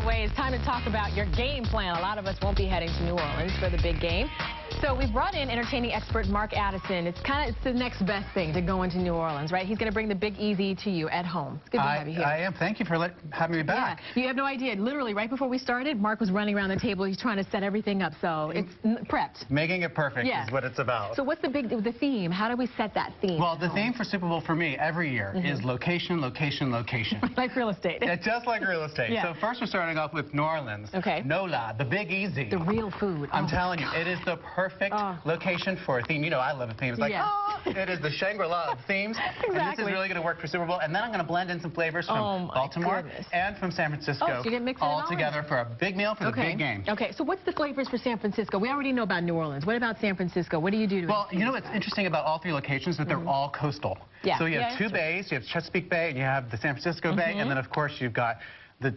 the way, it's time to talk about your game plan. A lot of us won't be heading to New Orleans for the big game. So we brought in entertaining expert Mark Addison. It's the next best thing to going to New Orleans, right? He's going to bring the Big Easy to you at home. It's good to have you here. I am. Thank you for having me back. Yeah. You have no idea. Literally, right before we started, Mark was running around the table. He's trying to set everything up, so it's prepped. Making it perfect is what it's about. So what's the theme? How do we set that theme? Well, the theme for Super Bowl for me every year is location, location, location. Like real estate. It's just like real estate. Yeah. So first we're starting off with New Orleans. Okay. NOLA, the Big Easy. The real food. I'm telling you, it is the perfect location for a theme. You know, I love a theme. It's like, it is the Shangri-La of themes. Exactly. And this is really going to work for Super Bowl. And then I'm going to blend in some flavors from Baltimore and from San Francisco. Oh, so you can mix it all together for a big meal for the big game. Okay, so what's the flavors for San Francisco? We already know about New Orleans. What about San Francisco? What do you do to Well, you know what's interesting about all three locations? That they're all coastal. Yeah. So you have two bays. You have Chesapeake Bay and you have the San Francisco Bay. And then, of course, you've got the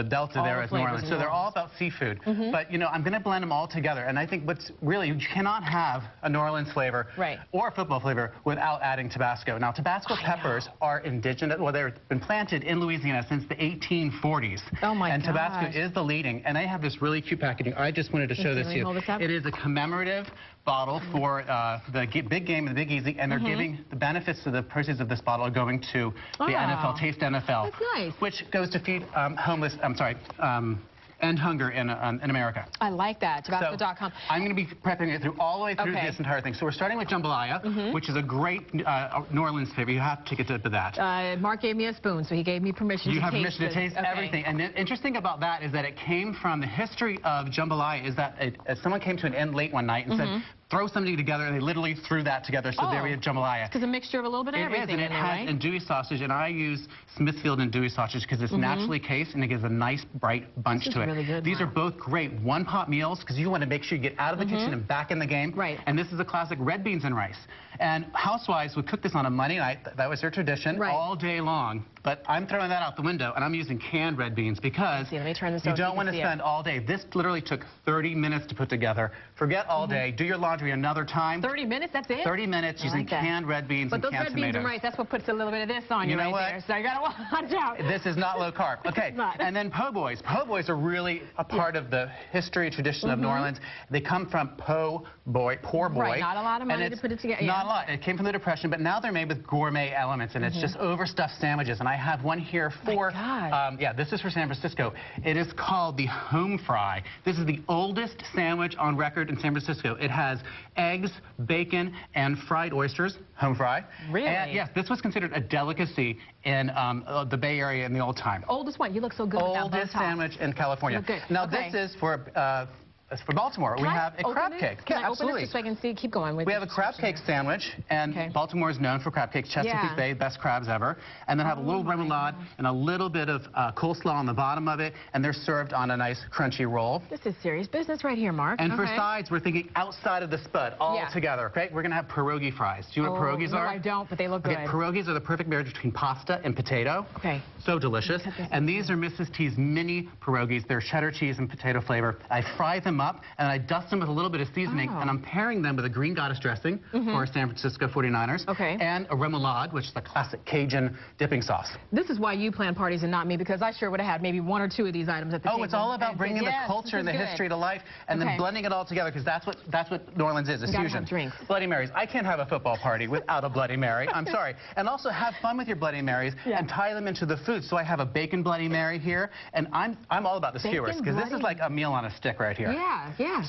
delta there as New Orleans. So they're all about seafood. But, you know, I'm going to blend them all together. And I think what's really, you cannot have a New Orleans flavor or a football flavor without adding Tabasco. Now, Tabasco peppers are indigenous. Well, they've been planted in Louisiana since the 1840s. Oh, my gosh. And Tabasco is the leading. And they have this really cute packaging. I just wanted to show this to you. It is a commemorative bottle for the big game and the Big Easy, and they're giving the benefits to the proceeds of this bottle are going to the NFL, Taste NFL. That's nice. Which goes to feed end hunger in America. I like that. Tabasco.com. So I'm going to be prepping it all the way through this entire thing. So we're starting with jambalaya, which is a great New Orleans favorite. You have to get to that. Mark gave me a spoon, so he gave me permission to taste. You have permission to taste everything. And the interesting about that is that it came from the history of jambalaya is that someone came to an inn late one night and said, throw something together, and they literally threw that together, so there we have jambalaya. It's a mixture of a little bit of everything. It is, and it has andouille sausage, and I use Smithfield andouille sausage because it's naturally cased, and it gives a nice, bright bunch to it. Really good, These are both great one-pot meals because you want to make sure you get out of the kitchen and back in the game. Right. And this is a classic red beans and rice. And housewives would cook this on a Monday night. That was their tradition all day long. But I'm throwing that out the window, and I'm using canned red beans because you don't want to spend all day. This literally took 30 minutes to put together. Forget all day. Do your laundry another time. 30 minutes, that's it? 30 minutes using canned red beans and canned tomatoes. But those red beans and rice, that's what puts a little bit of this on you there. So you got to watch out. This is not low carb. Okay, and then po' boys. Po' boys are really a part of the history and tradition of New Orleans. They come from poor boy. Right, not a lot of money to put it together. Not a lot. It came from the Depression, but now they're made with gourmet elements, and it's just overstuffed sandwiches. And I have one here for, this is for San Francisco. It is called the home fry. This is the oldest sandwich on record in San Francisco. It has eggs, bacon, and fried oysters, home fry. Really? And yes, this was considered a delicacy in the Bay Area in the old time. Oldest one. You look so good with that bow tie. Oldest sandwich in California. Now this is for Baltimore. We have a crab cake. Can I open it just so I can see? Keep going with We have a crab cake sandwich, and Baltimore is known for crab cakes. Chesapeake Bay, best crabs ever. And then have a little remoulade and a little bit of coleslaw on the bottom of it, and they're served on a nice crunchy roll. This is serious business right here, Mark. And for sides, we're thinking outside of the spud, all together. Okay, we're gonna have pierogi fries. Do you know what pierogis are? No, I don't, but they look good. Pierogis are the perfect marriage between pasta and potato. Okay. So delicious. And these are Mrs. T's mini pierogis. They're cheddar cheese and potato flavor. I fry them up, and I dust them with a little bit of seasoning, and I'm pairing them with a green goddess dressing for San Francisco 49ers, and a remoulade, which is the classic Cajun dipping sauce. This is why you plan parties and not me, because I sure would have had maybe one or two of these items at the table. It's all about bringing the culture and the history to life, and then blending it all together, because that's what New Orleans is, a fusion. Drinks. Bloody Marys. I can't have a football party without a Bloody Mary. I'm sorry. And also have fun with your Bloody Marys and tie them into the food. So I have a bacon Bloody Mary here, and I'm all about the skewers, because this is like a meal on a stick right here.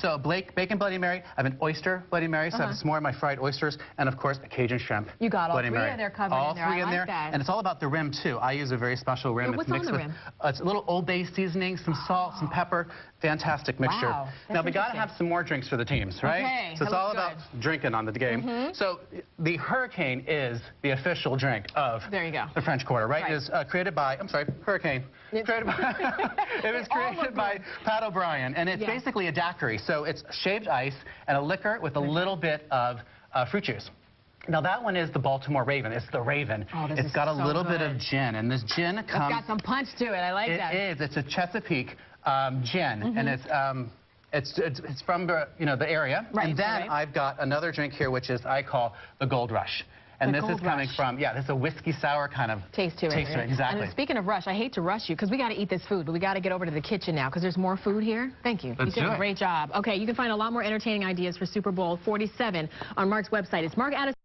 So bacon Bloody Mary. I have an oyster Bloody Mary, so I have some more of my fried oysters, and of course a Cajun shrimp. You got all Bloody three Mary. of their covered all in there. three in there, and it's all about the rim too. I use a very special rim. What's on the rim? It's a little Old Bay seasoning, some salt, some pepper. Fantastic mixture. Now we got to have some more drinks for the teams, right? So it's all about drinking on the game. So the Hurricane is the official drink of the French Quarter, right? It was created by, Hurricane. It was created by Pat O'Brien, and it's basically a daiquiri. So it's shaved ice and a liquor with a little bit of fruit juice. Now that one is the Baltimore Raven. It's the Raven. It's got a little bit of gin, and this gin comes. It's got some punch to it. I like that. It is. It's a Chesapeake gin, and it's from the area. And then I've got another drink here, which is I call the Gold Rush. And this is coming from, this is a whiskey sour kind of taste to it. Exactly. And speaking of rush, I hate to rush you because we got to eat this food, but we got to get over to the kitchen now because there's more food here. Thank you. You did a great job. Okay, you can find a lot more entertaining ideas for Super Bowl 47 on Mark's website. It's Mark Addison.